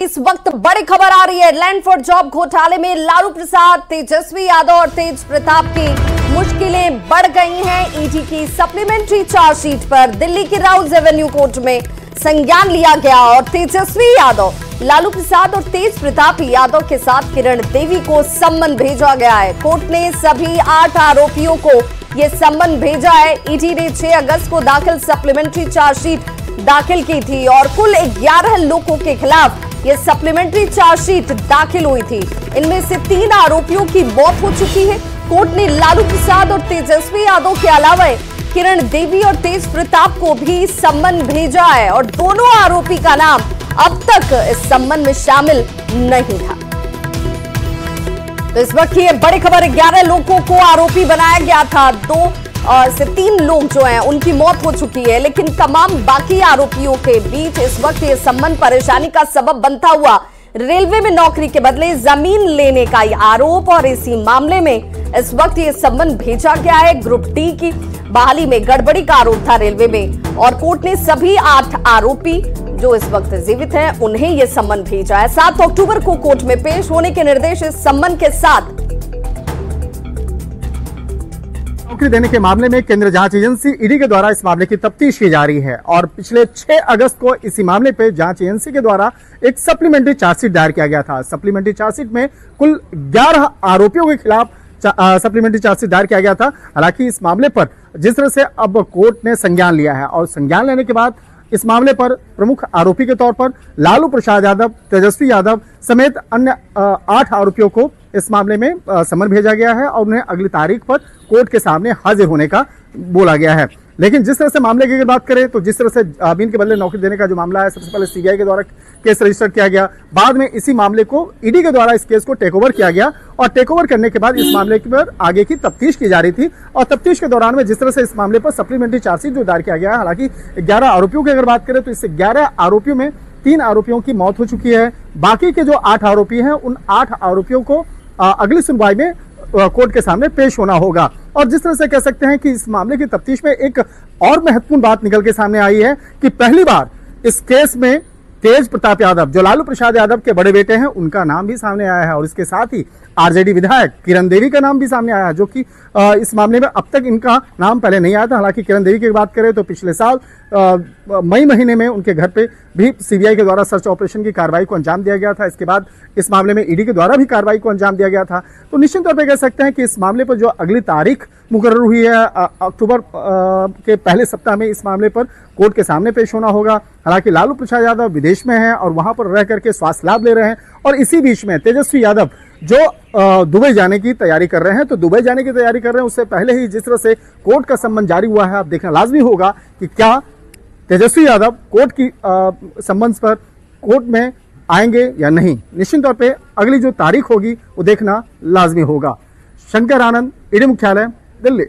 इस वक्त बड़ी खबर आ रही है। लैंड फॉर जॉब घोटाले में लालू प्रसाद, तेजस्वी यादव और तेज प्रताप की मुश्किलें बढ़ गई हैं। ईडी की सप्लीमेंट्री चार्जशीट पर दिल्ली की राउज एवेन्यू कोर्ट में संज्ञान लिया गया और तेजस्वी यादव, लालू प्रसाद और तेज प्रताप यादव के साथ किरण देवी को सम्मन भेजा गया है। कोर्ट ने सभी 8 आरोपियों को यह सम्मन भेजा है। ईडी ने 6 अगस्त को दाखिल सप्लीमेंट्री चार्जशीट दाखिल की थी और कुल 11 लोगों के खिलाफ यह सप्लीमेंट्री चार्जशीट दाखिल हुई थी। इनमें से 3 आरोपियों की मौत हो चुकी है। कोर्ट ने लालू प्रसाद और तेजस्वी यादव के अलावा किरण देवी और तेज प्रताप को भी सम्मन भेजा है और दोनों आरोपी का नाम अब तक इस सम्मन में शामिल नहीं था। तो इस वक्त ये बड़ी खबर, 11 लोगों को आरोपी बनाया गया था। 2 से 3 लोग जो हैं उनकी मौत हो चुकी है, लेकिन तमाम बाकी आरोपियों के बीच इस वक्त ये सम्मन परेशानी का सबब बनता हुआ रेलवे में नौकरी के बदले जमीन लेने का आरोप और इसी मामले में इस वक्त ये सम्मन भेजा गया है। ग्रुप डी की बहाली में गड़बड़ी का आरोप था रेलवे में और कोर्ट ने सभी 8 आरोपी जो इस वक्त जीवित हैं उन्हें यह सम्मन भेजा है। 7 अक्टूबर को कोर्ट में पेश होने के निर्देश इस सम्मन के साथ। नौकरी देने के मामले में केंद्रीय जांच एजेंसी ईडी के द्वारा इस मामले की तफ्तीश की जा रही है और पिछले 6 अगस्त को इसी मामले पर जांच एजेंसी के द्वारा एक सप्लीमेंट्री चार्जशीट दायर किया गया था। सप्लीमेंट्री चार्जशीट में कुल 11 आरोपियों के खिलाफ सप्लीमेंट्री चार्जशीट दायर किया गया था। हालांकि इस मामले पर जिस तरह से अब कोर्ट ने संज्ञान लिया है और संज्ञान लेने के बाद इस मामले पर प्रमुख आरोपी के तौर पर लालू प्रसाद यादव, तेजस्वी यादव समेत अन्य 8 आरोपियों को इस मामले में सम्मन भेजा गया है और उन्हें अगली तारीख पर कोर्ट के सामने हाजिर होने का बोला गया है। लेकिन जिस तरह से मामले की अगर बात करें तो जिस तरह से जमीन के बदले नौकरी देने का जो मामला है, सबसे पहले सीबीआई के द्वारा केस रजिस्टर किया गया, बाद में इसी मामले को ईडी के द्वारा इस केस को टेक ओवर किया गया और टेक ओवर करने के बाद इस मामले पर आगे की तफ्तीश की जा रही थी और तफ्तीश के दौरान में जिस तरह से इस मामले पर सप्लीमेंट्री चार्जशीट जो दायर किया गया है, हालांकि 11 आरोपियों की अगर बात करें तो इस 11 आरोपियों में 3 आरोपियों की मौत हो चुकी है। बाकी के जो 8 आरोपी हैं उन 8 आरोपियों को अगली सुनवाई में कोर्ट के सामने पेश होना होगा। और जिस तरह से कह सकते हैं कि इस मामले की तफ्तीश में एक और महत्वपूर्ण बात निकल के सामने आई है कि पहली बार इस केस में तेज प्रताप यादव जो लालू प्रसाद यादव के बड़े बेटे हैं उनका नाम भी सामने आया है और इसके साथ ही आरजेडी विधायक किरण देवी का नाम भी सामने आया है, जो कि इस मामले में अब तक इनका नाम पहले नहीं आया था। हालांकि किरण देवी की बात करें तो पिछले साल मई महीने में उनके घर पे भी सीबीआई के द्वारा सर्च ऑपरेशन की कार्रवाई को अंजाम दिया गया था। इसके बाद इस मामले में ईडी के द्वारा भी कार्रवाई को अंजाम दिया गया था। तो निश्चित तौर पर कह सकते हैं कि इस मामले पर जो अगली तारीख मुकर्रर हुई है अक्टूबर के पहले सप्ताह में इस मामले पर कोर्ट के सामने पेश होना होगा। हालांकि लालू प्रसाद यादव विदेश में हैं और वहां पर रह करके स्वास्थ्य लाभ ले रहे हैं और इसी बीच में तेजस्वी यादव जो दुबई जाने की तैयारी कर रहे हैं, तो दुबई जाने की तैयारी कर रहे हैं उससे पहले ही जिस तरह से कोर्ट का सम्मन जारी हुआ है, अब देखना लाजमी होगा कि क्या तेजस्वी यादव कोर्ट की सम्मन पर कोर्ट में आएंगे या नहीं। निश्चित तौर पे अगली जो तारीख होगी वो देखना लाजमी होगा। शंकर आनंद, ईडी मुख्यालय, दिल्ली।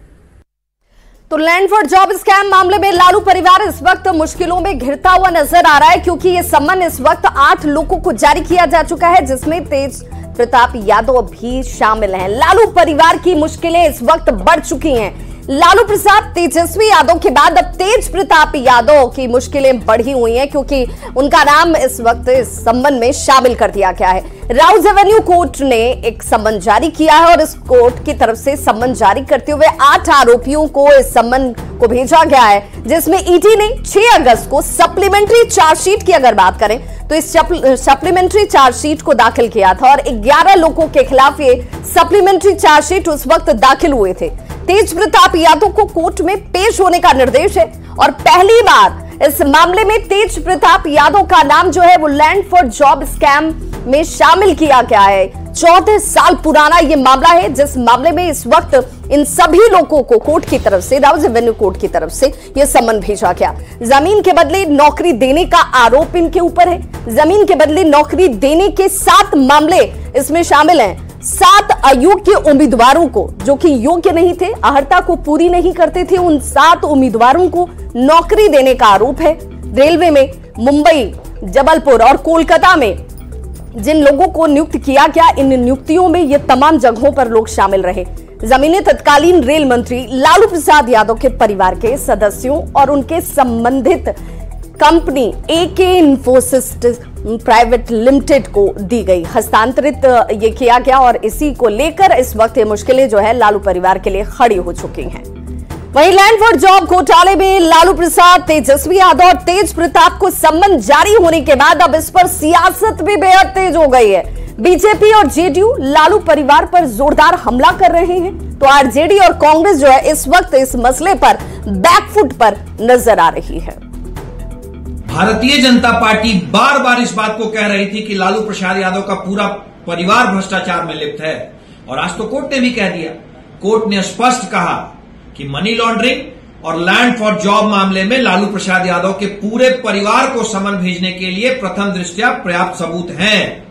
तो लैंड फॉर जॉब स्कैम मामले में लालू परिवार इस वक्त मुश्किलों में घिरता हुआ नजर आ रहा है, क्योंकि ये सम्मन इस वक्त 8 लोगों को जारी किया जा चुका है, जिसमें तेज प्रताप यादव भी शामिल हैं। लालू परिवार की मुश्किलें इस वक्त बढ़ चुकी हैं। लालू प्रसाद, तेजस्वी यादव के बाद अब तेज प्रताप यादव की मुश्किलें बढ़ी हुई हैं, क्योंकि उनका नाम इस वक्त इस सम्मन में शामिल कर दिया गया है। राउज एवेन्यू कोर्ट ने एक सम्मन जारी किया है और इस कोर्ट की तरफ से सम्मन जारी करते हुए 8 आरोपियों को इस सम्मन को भेजा गया है, जिसमें ईडी ने 6 अगस्त को सप्लीमेंट्री चार्जशीट की अगर बात करें तो इस सप्लीमेंट्री चार्जशीट को दाखिल किया था और 11 लोगों के खिलाफ ये सप्लीमेंट्री चार्जशीट उस वक्त दाखिल हुए थे। तेज प्रताप यादव को कोर्ट में पेश होने का निर्देश है और पहली बार इस मामले में तेज प्रताप यादव का नाम जो है वो लैंड फॉर जॉब स्कैम में शामिल किया गया है। 14 साल पुराना ये मामला है, जिस मामले में इस वक्त इन सभी लोगों को कोर्ट की तरफ से, राउज एवेन्यू कोर्ट की तरफ से यह सम्मन भेजा गया। जमीन के बदले नौकरी देने का आरोप इनके ऊपर है। जमीन के बदले नौकरी देने के 7 मामले इसमें शामिल हैं। 7 अयोग्य उम्मीदवारों को, जो कि योग्य नहीं थे, अर्हता को पूरी नहीं करते थे, उन 7 उम्मीदवारों को नौकरी देने का आरोप है। रेलवे में मुंबई, जबलपुर और कोलकाता में जिन लोगों को नियुक्त किया गया, इन नियुक्तियों में ये तमाम जगहों पर लोग शामिल रहे। जमीनें तत्कालीन रेल मंत्री लालू प्रसाद यादव के परिवार के सदस्यों और उनके संबंधित company AK Infosys private limited को दी गई, हस्तांतरित ये किया गया और इसी को लेकर इस वक्त ये मुश्किलें जो है लालू परिवार के लिए खड़ी हो चुकी हैं। वहीं लैंड फॉर जॉब घोटाले में लालू प्रसाद, तेजस्वी यादव और तेज प्रताप को सम्मन जारी होने के बाद अब इस पर सियासत भी बेहद तेज हो गई है। बीजेपी और जेडीयू लालू परिवार पर जोरदार हमला कर रहे हैं, तो आरजेडी और कांग्रेस जो है इस वक्त इस मसले पर बैकफुट पर नजर आ रही है। भारतीय जनता पार्टी बार बार इस बात को कह रही थी कि लालू प्रसाद यादव का पूरा परिवार भ्रष्टाचार में लिप्त है, और आज तो कोर्ट ने भी कह दिया। कोर्ट ने स्पष्ट कहा कि मनी लॉन्ड्रिंग और लैंड फॉर जॉब मामले में लालू प्रसाद यादव के पूरे परिवार को समन भेजने के लिए प्रथम दृष्टया पर्याप्त सबूत हैं।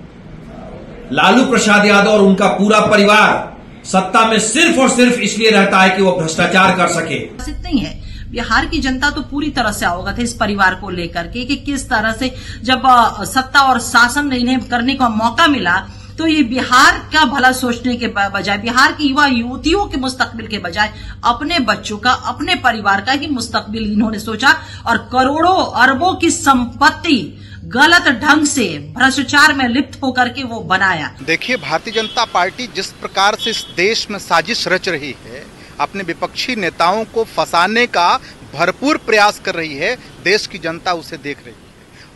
लालू प्रसाद यादव और उनका पूरा परिवार सत्ता में सिर्फ और सिर्फ इसलिए रहता है कि वो भ्रष्टाचार कर सके। नहीं है, बिहार की जनता तो पूरी तरह से अवगत है इस परिवार को लेकर के कि किस तरह से जब सत्ता और शासन इन्हें करने का मौका मिला तो ये बिहार का भला सोचने के बजाय, बिहार की युवा युवतियों के मुस्तकबिल के बजाय अपने बच्चों का, अपने परिवार का ही मुस्तकबिल इन्होंने सोचा और करोड़ों अरबों की संपत्ति गलत ढंग से भ्रष्टाचार में लिप्त होकर के वो बनाया। देखिए, भारतीय जनता पार्टी जिस प्रकार से इस देश में साजिश रच रही है, अपने विपक्षी नेताओं को फंसाने का भरपूर प्रयास कर रही है, देश की जनता उसे देख रही है।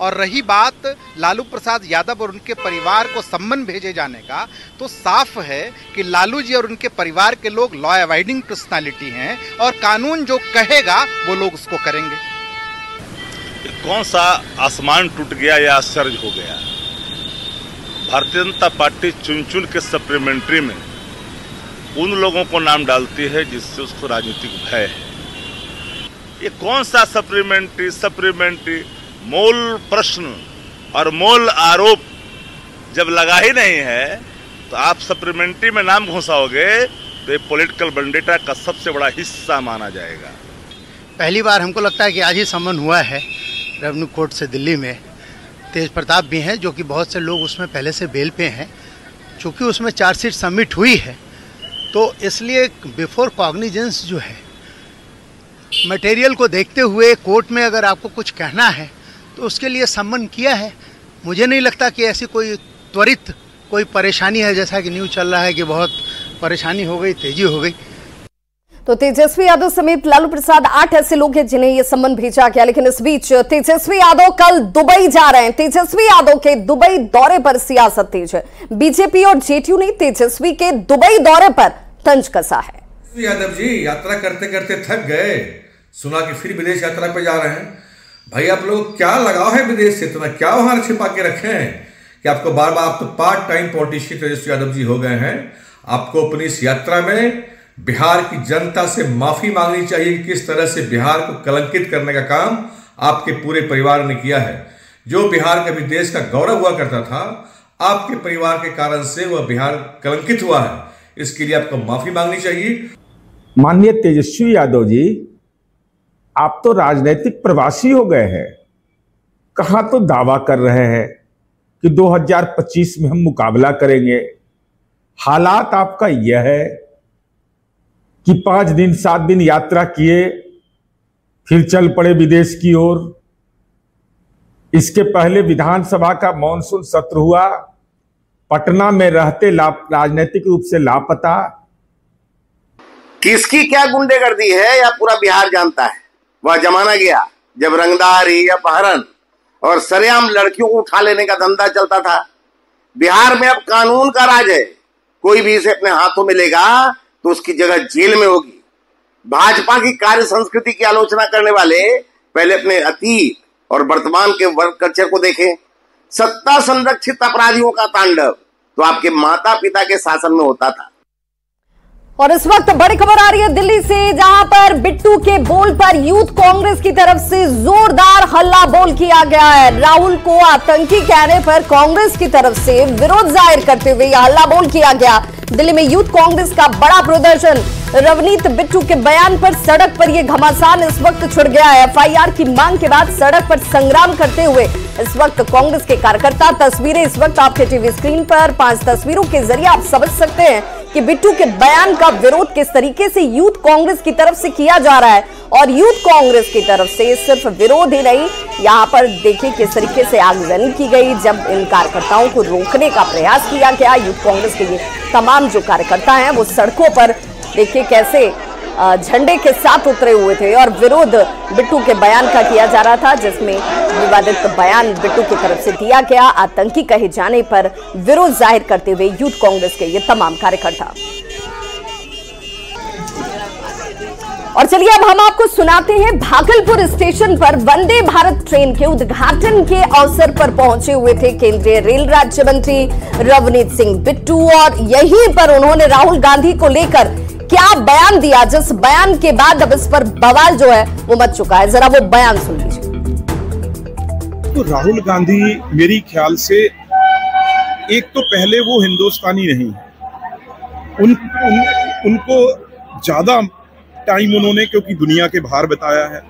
और रही बात लालू प्रसाद यादव और उनके परिवार को सम्मन भेजे जाने का, तो साफ है कि लालू जी और उनके परिवार के लोग लॉ अवॉइडिंग पर्सनालिटी हैं और कानून जो कहेगा वो लोग उसको करेंगे। कौन सा आसमान टूट गया या आश्चर्य हो गया। भारतीय जनता पार्टी चुन चुन के सप्लीमेंट्री में उन लोगों को नाम डालती है जिससे उसको राजनीतिक भय है। ये कौन सा सप्लीमेंट्री मूल प्रश्न और मूल आरोप जब लगा ही नहीं है तो आप सप्लीमेंट्री में नाम घुसाओगे तो ये पॉलिटिकल वेंडेटा का सबसे बड़ा हिस्सा माना जाएगा। पहली बार हमको लगता है कि आज ही सम्मन हुआ है रेवेन्यू कोर्ट से दिल्ली में। तेज प्रताप भी हैं, जो कि बहुत से लोग उसमें पहले से बेल पे हैं। चूँकि उसमें चार्जशीट सबमिट हुई है तो इसलिए बिफोर कॉग्निजेंस जो है मटेरियल को देखते हुए कोर्ट में अगर आपको कुछ कहना है तो उसके लिए सम्मन किया है। मुझे नहीं लगता कि ऐसी कोई त्वरित कोई परेशानी है, जैसा कि न्यूज़ चल रहा है कि बहुत परेशानी हो गई, तेजी हो गई। तो तेजस्वी यादव समेत लालू प्रसाद 8 ऐसे लोग हैं जिन्हें यह सम्मन भेजा गया। लेकिन इस बीच तेजस्वी यादव कल दुबई जा रहे हैं। तेजस्वी यादव के दुबई दौरे पर सियासत तेज है। बीजेपी और जेडीयू ने तेजस्वी के दुबई दौरे पर तंज कसा है। यादव जी यात्रा करते करते थक गए, सुना कि फिर विदेश यात्रा पे जा रहे हैं। भाई आप लोग क्या लगाव है विदेश से, इतना क्या वहां छिपा के रखे हैं कि आपको बार बार, आप तो part time politician Tejashwi Yadav ji हो गए हैं। आपको अपनी इस यात्रा में बिहार की जनता से माफी मांगनी चाहिए कि किस तरह से बिहार को कलंकित करने का काम आपके पूरे परिवार ने किया है। जो बिहार कभी देश का गौरव हुआ करता था, आपके परिवार के कारण से वह बिहार कलंकित हुआ है। इसके लिए आपको माफी मांगनी चाहिए। माननीय तेजस्वी यादव जी, आप तो राजनीतिक प्रवासी हो गए हैं। कहां तो दावा कर रहे हैं कि 2025 में हम मुकाबला करेंगे। हालात आपका यह है कि 5 दिन 7 दिन यात्रा किए, फिर चल पड़े विदेश की ओर। इसके पहले विधानसभा का मॉनसून सत्र हुआ, पटना में रहते राजनीतिक रूप से लापता। किसकी क्या गुंडेगर्दी है या पूरा बिहार जानता है। वह जमाना गया जब रंगदारी, अपहरण और सरेआम लड़कियों को उठा लेने का धंधा चलता था। बिहार में अब कानून का राज है। कोई भी इसे अपने हाथों में लेगा तो उसकी जगह जेल में होगी। भाजपा की कार्य संस्कृति की आलोचना करने वाले पहले अपने अतीत और वर्तमान के वर्क कल्चर को देखें। सत्ता संरक्षित अपराधियों का तांडव तो आपके माता पिता के शासन में होता था। और इस वक्त बड़ी खबर आ रही है दिल्ली से, जहां पर बिट्टू के बोल पर यूथ कांग्रेस की तरफ से जोरदार हल्ला बोल किया गया है। राहुल को आतंकी कहने पर कांग्रेस की तरफ से विरोध जाहिर करते हुए यह हल्ला बोल किया गया। दिल्ली में यूथ कांग्रेस का बड़ा प्रदर्शन। रवनीत बिट्टू के बयान पर सड़क पर यह घमासान इस वक्त छिड़ गया है। एफआईआर की मांग के बाद सड़क पर संग्राम करते हुए इस वक्त कांग्रेस के कार्यकर्ता। तस्वीरें इस वक्त आपके टीवी स्क्रीन पर 5 तस्वीरों के जरिए आप समझ सकते हैं कि बिट्टू के बयान का विरोध किस तरीके से यूथ कांग्रेस की तरफ से किया जा रहा है और यूथ कांग्रेस की तरफ से सिर्फ विरोध ही नहीं, यहां पर देखिए किस तरीके से आगजनी की गई जब इन कार्यकर्ताओं को रोकने का प्रयास किया गया। यूथ कांग्रेस के ये तमाम जो कार्यकर्ता हैं वो सड़कों पर देखिए कैसे झंडे के साथ उतरे हुए थे और विरोध बिट्टू के बयान का किया जा रहा था, जिसमें विवादित बयान बिट्टू की तरफ से दिया गया। आतंकी कहे जाने पर विरोध जाहिर करते हुए यूथ कांग्रेस के ये तमाम कार्यकर्ता। और चलिए अब हम आपको सुनाते हैं भागलपुर स्टेशन पर वंदे भारत ट्रेन के उद्घाटन के अवसर पर पहुंचे हुए थे केंद्रीय रेल राज्य मंत्री रवनीत सिंह बिट्टू और यहीं पर उन्होंने राहुल गांधी को लेकर क्या बयान दिया, जिस बयान के बाद अब इस पर बवाल जो है वो मच चुका है। जरा वो बयान सुन लीजिए। तो राहुल गांधी मेरी ख्याल से एक तो पहले वो हिंदुस्तानी नहीं है, उनको ज्यादा टाइम उन्होंने क्योंकि दुनिया के बाहर बताया है,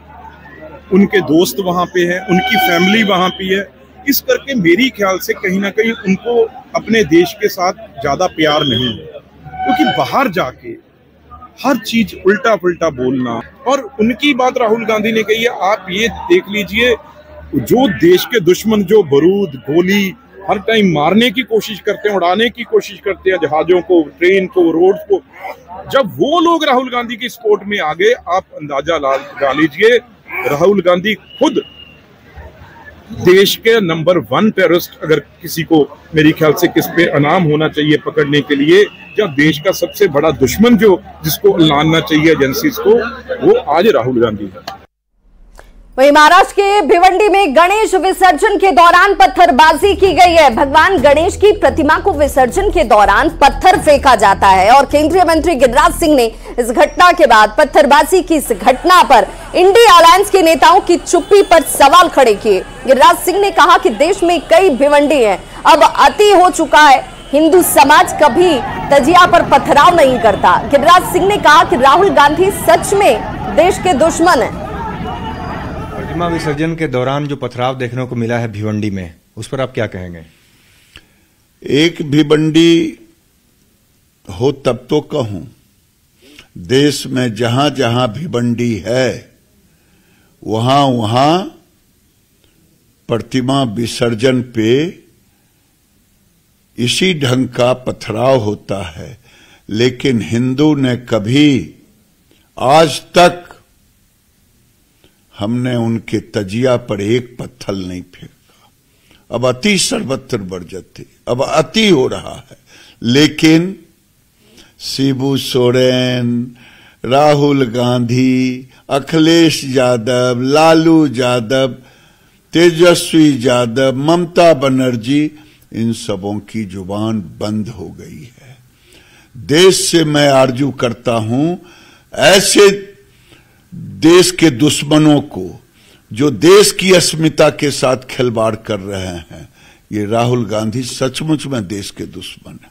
उनके दोस्त वहां पे हैं, उनकी फैमिली वहां पे है, इस करके मेरी ख्याल से कहीं ना कहीं उनको अपने देश के साथ ज्यादा प्यार नहीं है, क्योंकि बाहर जाके हर चीज उल्टा पुल्टा बोलना। और उनकी बात राहुल गांधी ने कही है, आप ये देख लीजिए जो देश के दुश्मन जो बारूद गोली हर टाइम मारने की कोशिश करते हैं, उड़ाने की कोशिश करते हैं जहाजों को, ट्रेन को, रोड को, जब वो लोग राहुल गांधी की सपोर्ट में आ गए, आप अंदाजा लगा लीजिए राहुल गांधी खुद देश के नंबर 1 टेररिस्ट, अगर किसी को मेरी ख्याल से किस पे इनाम होना चाहिए पकड़ने के लिए, या देश का सबसे बड़ा दुश्मन जो जिसको लाना चाहिए एजेंसीज को, वो आज राहुल गांधी है। वहीं महाराष्ट्र के भिवंडी में गणेश विसर्जन के दौरान पत्थरबाजी की गई है। भगवान गणेश की प्रतिमा को विसर्जन के दौरान पत्थर फेंका जाता है और केंद्रीय मंत्री गिरिराज सिंह ने इस घटना के बाद पत्थरबाजी की इस घटना पर इंडिया अलायंस के नेताओं की चुप्पी पर सवाल खड़े किए। गिरिराज सिंह ने कहा कि देश में कई भिवंडी हैं, अब अति हो चुका है, हिंदू समाज कभी तजिया पर पथराव नहीं करता। गिरिराज सिंह ने कहा कि राहुल गांधी सच में देश के दुश्मन है। प्रतिमा विसर्जन के दौरान जो पथराव देखने को मिला है भिवंडी में, उस पर आप क्या कहेंगे? एक भिवंडी हो तब तो कहूं, देश में जहां जहां भिवंडी है वहां वहां प्रतिमा विसर्जन पे इसी ढंग का पथराव होता है, लेकिन हिंदू ने कभी आज तक हमने उनके तजिया पर एक पत्थर नहीं फेंका। अब अति सर्वत्र बरजती, अब अति हो रहा है, लेकिन शिबू सोरेन, राहुल गांधी, अखिलेश यादव, लालू यादव, तेजस्वी यादव, ममता बनर्जी, इन सबों की जुबान बंद हो गई है। देश से मैं आरजू करता हूं, ऐसे देश के दुश्मनों को जो देश की अस्मिता के साथ खिलवाड़ कर रहे हैं, ये राहुल गांधी सचमुच में देश के दुश्मन है।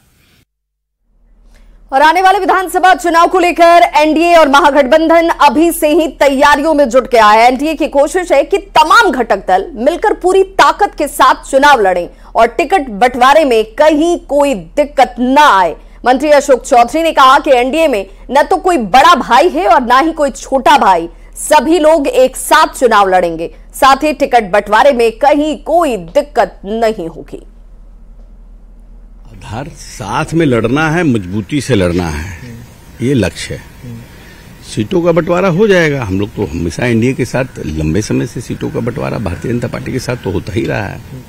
और आने वाले विधानसभा चुनाव को लेकर एनडीए और महागठबंधन अभी से ही तैयारियों में जुट गया है। एनडीए की कोशिश है कि तमाम घटक दल मिलकर पूरी ताकत के साथ चुनाव लड़ें और टिकट बंटवारे में कहीं कोई दिक्कत न आए। मंत्री अशोक चौधरी ने कहा कि एनडीए में न तो कोई बड़ा भाई है और न ही कोई छोटा भाई, सभी लोग एक साथ चुनाव लड़ेंगे, साथ ही टिकट बंटवारे में कहीं कोई दिक्कत नहीं होगी। आधार साथ में लड़ना है, मजबूती से लड़ना है, ये लक्ष्य है। सीटों का बंटवारा हो जाएगा। हम लोग तो हमेशा एनडीए के साथ लंबे समय से सीटों का बंटवारा भारतीय जनता पार्टी के साथ तो होता ही रहा है।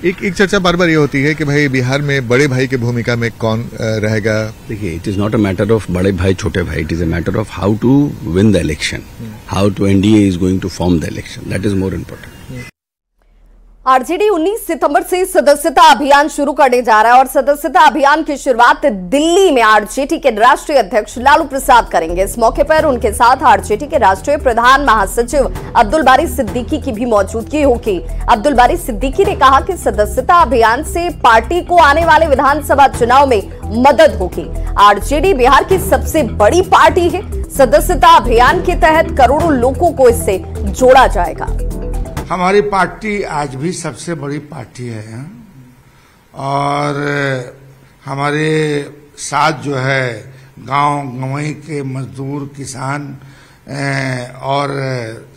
एक चर्चा बार बार ये होती है कि भाई बिहार में बड़े भाई की भूमिका में कौन रहेगा। देखिए, it is not a matter of बड़े भाई छोटे भाई, it is a matter of how to win the election, how to NDA is going to form the election, that is more important. RJD 19 सितंबर से सदस्यता अभियान शुरू करने जा रहा है और सदस्यता अभियान की शुरुआत दिल्ली में आरजेडी के राष्ट्रीय अध्यक्ष लालू प्रसाद करेंगे। इस मौके पर उनके साथ आरजेडी के राष्ट्रीय प्रधान महासचिव अब्दुल बारी सिद्दीकी की भी मौजूदगी होगी। अब्दुल बारी सिद्दीकी ने कहा कि सदस्यता अभियान से पार्टी को आने वाले विधानसभा चुनाव में मदद होगी। आरजेडी बिहार की सबसे बड़ी पार्टी है। सदस्यता अभियान के तहत करोड़ों लोगों को इससे जोड़ा जाएगा। हमारी पार्टी आज भी सबसे बड़ी पार्टी है और हमारे साथ जो है गांव गंवई के मजदूर, किसान और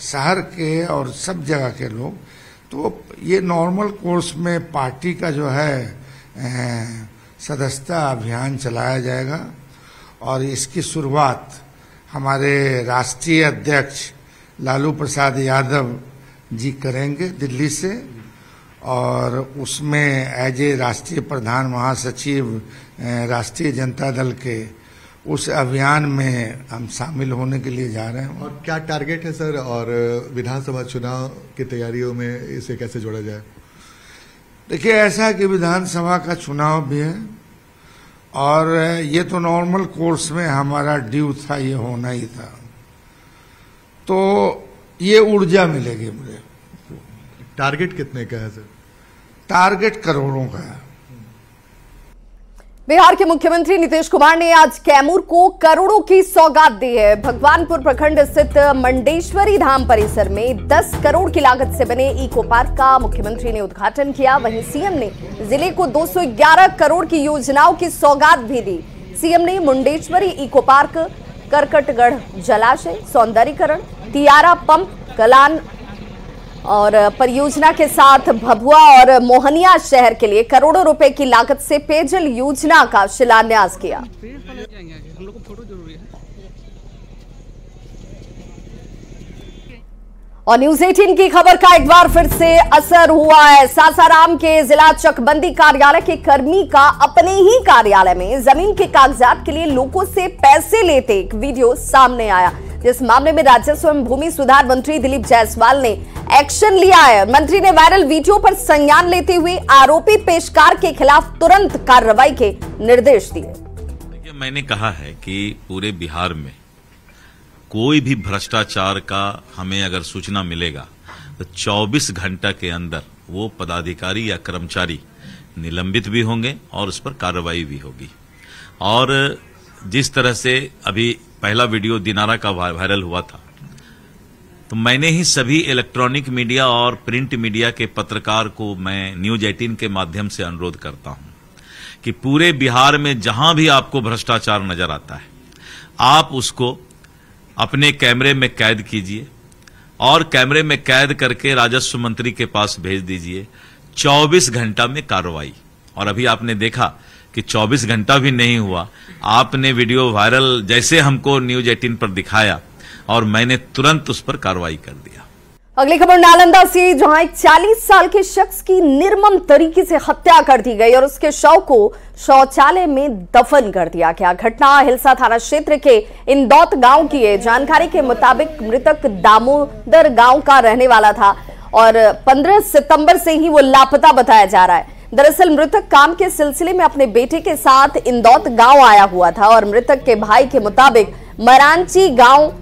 शहर के और सब जगह के लोग, तो ये नॉर्मल कोर्स में पार्टी का जो है सदस्यता अभियान चलाया जाएगा और इसकी शुरुआत हमारे राष्ट्रीय अध्यक्ष लालू प्रसाद यादव जी करेंगे दिल्ली से, और उसमें एज ए राष्ट्रीय प्रधान महासचिव राष्ट्रीय जनता दल के उस अभियान में हम शामिल होने के लिए जा रहे हैं। और क्या टारगेट है सर, और विधानसभा चुनाव की तैयारियों में इसे कैसे जोड़ा जाए? देखिए, ऐसा है कि विधानसभा का चुनाव भी है और ये तो नॉर्मल कोर्स में हमारा ड्यू था, ये होना ही था, तो ये ऊर्जा मिलेगी मुझे। टारगेट कितने का है सर? टारगेट करोड़ों का है। बिहार के मुख्यमंत्री नीतीश कुमार ने आज कैमूर को करोड़ों की सौगात दी है। भगवानपुर प्रखंड स्थित मंडेश्वरी धाम परिसर में 10 करोड़ की लागत से बने इको पार्क का मुख्यमंत्री ने उद्घाटन किया। वहीं सीएम ने जिले को 211 करोड़ की योजनाओं की सौगात भी दी। सीएम ने मुंडेश्वरी इको पार्क, करकटगढ़ जलाशय सौंदर्यीकरण, तियारा पंप, कलान और परियोजना के साथ भभुआ और मोहनिया शहर के लिए करोड़ों रुपए की लागत से पेयजल योजना का शिलान्यास किया। और न्यूज 18 की खबर का एक बार फिर से असर हुआ है। सासाराम के जिला चकबंदी कार्यालय के कर्मी का अपने ही कार्यालय में जमीन के कागजात के लिए लोगों से पैसे लेते एक वीडियो सामने आया, जिस मामले में राजस्व एवं भूमि सुधार मंत्री दिलीप जायसवाल ने एक्शन लिया है। मंत्री ने वायरल वीडियो पर संज्ञान लेते हुए आरोपी पेशकार के खिलाफ तुरंत कार्रवाई के निर्देश दिए। देखिए, मैंने कहा है कि पूरे बिहार में कोई भी भ्रष्टाचार का हमें अगर सूचना मिलेगा तो 24 घंटा के अंदर वो पदाधिकारी या कर्मचारी निलंबित भी होंगे और उस पर कार्रवाई भी होगी। और जिस तरह से अभी पहला वीडियो दिनारा का वायरल हुआ था, तो मैंने ही सभी इलेक्ट्रॉनिक मीडिया और प्रिंट मीडिया के पत्रकार को मैं न्यूज 18 के माध्यम से अनुरोध करता हूं कि पूरे बिहार में जहां भी आपको भ्रष्टाचार नजर आता है, आप उसको अपने कैमरे में कैद कीजिए और कैमरे में कैद करके राजस्व मंत्री के पास भेज दीजिए। 24 घंटा में कार्रवाई। और अभी आपने देखा कि 24 घंटा भी नहीं हुआ, आपने वीडियो वायरल जैसे हमको न्यूज 18 पर दिखाया और मैंने तुरंत उस पर कार्रवाई कर दिया। अगली खबर नालंदा से, जहां एक 40 साल के शख्स की निर्मम तरीके से हत्या कर दी गई और उसके शव को शौचालय में दफन कर दिया गया। घटना हिलसा थाना क्षेत्र के इंदौत गांव की है। जानकारी के मुताबिक मृतक दामोदर गांव का रहने वाला था और 15 सितंबर से ही वो लापता बताया जा रहा है। दरअसल मृतक काम के सिलसिले में अपने बेटे के साथ इंदौत गांव आया हुआ था और मृतक के भाई के मुताबिक मरांची गांव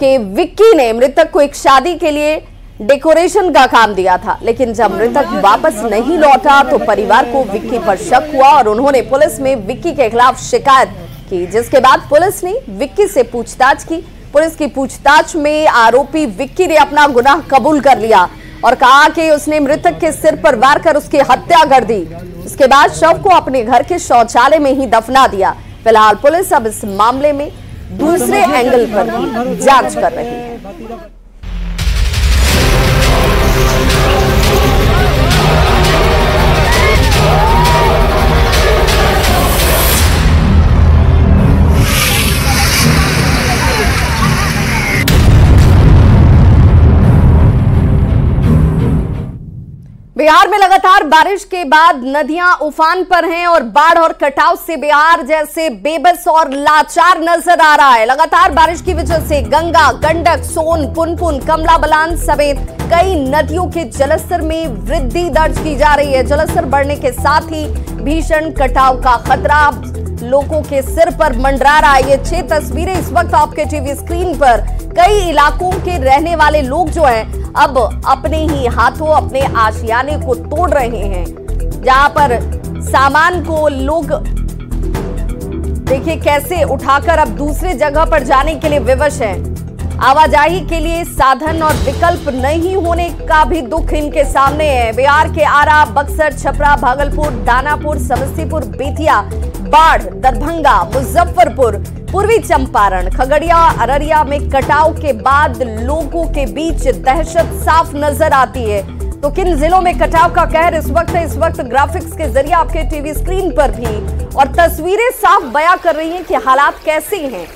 के विक्की ने मृतक को एक शादी के लिए डेकोरेशन का काम दिया था, लेकिन जब मृतक वापस नहीं लौटा तो परिवार को विक्की पर शक हुआ और उन्होंने पुलिस में विक्की के खिलाफ शिकायत की, जिसके बाद पुलिस ने विक्की से पूछताछ की। पुलिस की पूछताछ में आरोपी विक्की ने अपना गुनाह कबूल कर लिया और कहा कि उसने मृतक के सिर पर वार कर उसकी हत्या कर दी। इसके बाद शव को अपने घर के शौचालय में ही दफना दिया। फिलहाल पुलिस अब इस मामले में दूसरे एंगल पर भी जांच कर रही है। बिहार में लगातार बारिश के बाद नदियां उफान पर हैं और बाढ़ और कटाव से बिहार जैसे बेबस और लाचार नजर आ रहा है। लगातार बारिश की वजह से गंगा, गंडक, सोन, पुनपुन, कमला बलान समेत कई नदियों के जलस्तर में वृद्धि दर्ज की जा रही है। जलस्तर बढ़ने के साथ ही भीषण कटाव का खतरा लोगों के सिर पर मंडरा रहा है। ये 6 तस्वीरें इस वक्त आपके टीवी स्क्रीन पर। कई इलाकों के रहने वाले लोग जो हैं अब अपने ही हाथों अपने आशियाने को तोड़ रहे हैं, जहां पर सामान को लोग देखिए कैसे उठाकर अब दूसरे जगह पर जाने के लिए विवश हैं। आवाजाही के लिए साधन और विकल्प नहीं होने का भी दुख इनके सामने है। बिहार के आरा, बक्सर, छपरा, भागलपुर, दानापुर, समस्तीपुर, बेतिया, बाढ़ दरभंगा, मुजफ्फरपुर, पूर्वी चंपारण, खगड़िया, अररिया में कटाव के बाद लोगों के बीच दहशत साफ नजर आती है। तो किन जिलों में कटाव का कहर इस वक्त ग्राफिक्स के जरिए आपके टीवी स्क्रीन पर भी और तस्वीरें साफ बयां कर रही हैं कि हालात कैसे हैं।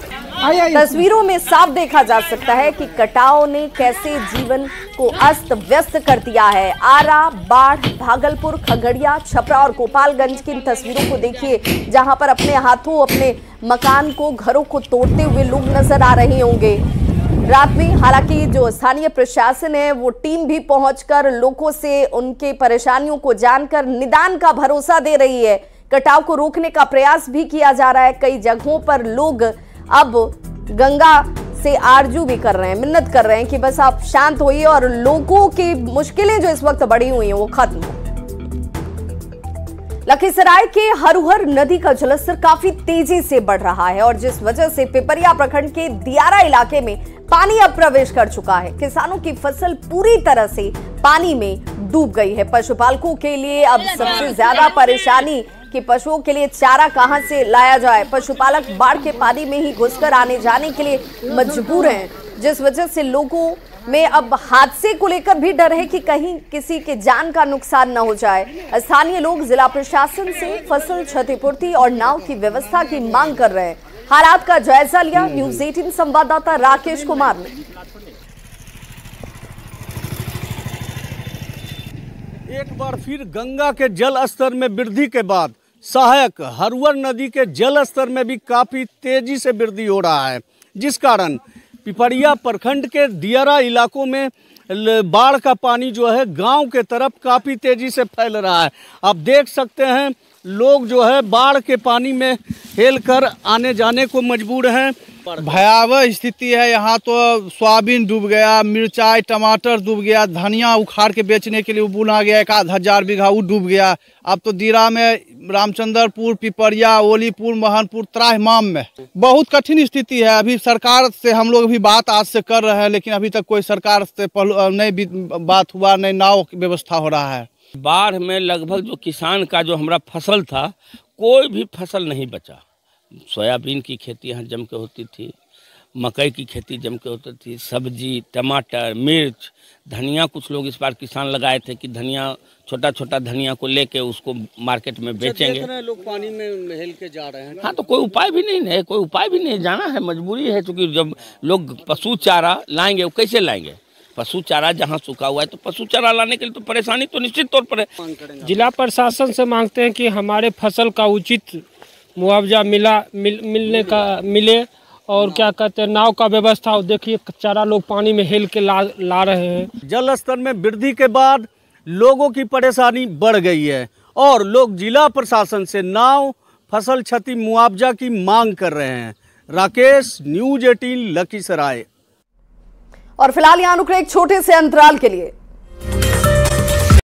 तस्वीरों में साफ देखा जा सकता है कि कटाव ने कैसे जीवन को अस्त व्यस्त कर दिया है। आरा, बाढ़, भागलपुर, खगड़िया, छपरा और गोपालगंज की इन तस्वीरों को देखिए, जहां पर अपने हाथों अपने मकान को, घरों को तोड़ते हुए लोग नजर आ रहे होंगे रात में। हालांकि जो स्थानीय प्रशासन है वो टीम भी पहुंचकर लोगों से उनके परेशानियों को जानकर निदान का भरोसा दे रही है। कटाव को रोकने का प्रयास भी किया जा रहा है। कई जगहों पर लोग अब गंगा से आरजू भी कर रहे हैं, मिन्नत कर रहे हैं कि बस आप शांत होइए और लोगों की मुश्किलें जो इस वक्त बढ़ी हुई हैं वो खत्म हो। लखीसराय के हरुहर नदी का जलस्तर काफी तेजी से बढ़ रहा है और जिस वजह से पिपरिया प्रखंड के दियारा इलाके में पानी अब प्रवेश कर चुका है। किसानों की फसल पूरी तरह से पानी में डूब गई है। पशुपालकों के लिए अब सबसे ज्यादा परेशानी कि पशुओं के लिए चारा कहां से लाया जाए। पशुपालक बाढ़ के पानी में ही घुसकर आने जाने के लिए मजबूर हैं, जिस वजह से लोगों में अब हादसे को लेकर भी डर है कि कहीं किसी के जान का नुकसान न हो जाए। स्थानीय लोग जिला प्रशासन से फसल क्षतिपूर्ति और नाव की व्यवस्था की मांग कर रहे हैं। हालात का जायजा लिया न्यूज़ 18 संवाददाता राकेश कुमार ने। एक बार फिर गंगा के जल स्तर में वृद्धि के बाद सहायक हरुहर नदी के जल स्तर में भी काफी तेजी से वृद्धि हो रहा है, जिस कारण पिपरिया प्रखंड के दियारा इलाकों में बाढ़ का पानी जो है गांव के तरफ काफी तेजी से फैल रहा है। आप देख सकते हैं लोग जो है बाढ़ के पानी में हेल कर आने जाने को मजबूर हैं। भयावह स्थिति है यहाँ तो। सोयाबीन डूब गया, मिर्चाई टमाटर डूब गया, धनिया उखाड़ के बेचने के लिए बुना गया 1000 बीघा वो डूब गया। अब तो दीरा में, रामचंद्रपुर, पिपरिया, ओलीपुर, महनपुर, त्राहिमाम में बहुत कठिन स्थिति है। अभी सरकार से हम लोग भी बात आज से कर रहे हैं, लेकिन अभी तक कोई सरकार से नहीं बात हुआ, नहीं नाव की व्यवस्था हो रहा है। बाढ़ में लगभग जो किसान का जो हमारा फसल था, कोई भी फसल नहीं बचा। सोयाबीन की खेती यहाँ जम के होती थी, मकई की खेती जम के होती थी, सब्जी, टमाटर, मिर्च, धनिया कुछ लोग इस बार किसान लगाए थे कि धनिया, छोटा छोटा धनिया को लेके उसको मार्केट में बेचेंगे। देख रहे हैं लोग पानी में हेल के जा रहे हैं। हाँ, तो कोई उपाय भी नहीं है, कोई उपाय भी नहीं, जाना है, मजबूरी है। क्योंकि जब लोग पशु चारा लाएंगे वो कैसे लाएंगे? पशु चारा जहाँ सूखा हुआ है तो पशु चारा लाने के लिए तो परेशानी तो निश्चित तौर पर है। जिला प्रशासन से मांगते हैं कि हमारे फसल का उचित मुआवजा मिले और क्या कहते हैं नाव का व्यवस्था हो। देखिए चारा लोग पानी में हेल के ला रहे हैं। जल स्तर में वृद्धि के बाद लोगों की परेशानी बढ़ गई है और लोग जिला प्रशासन से नाव, फसल क्षति मुआवजा की मांग कर रहे हैं। राकेश, न्यूज़ 18 लखीसराय। और फिलहाल यहां रुक रहे एक छोटे से अंतराल के लिए।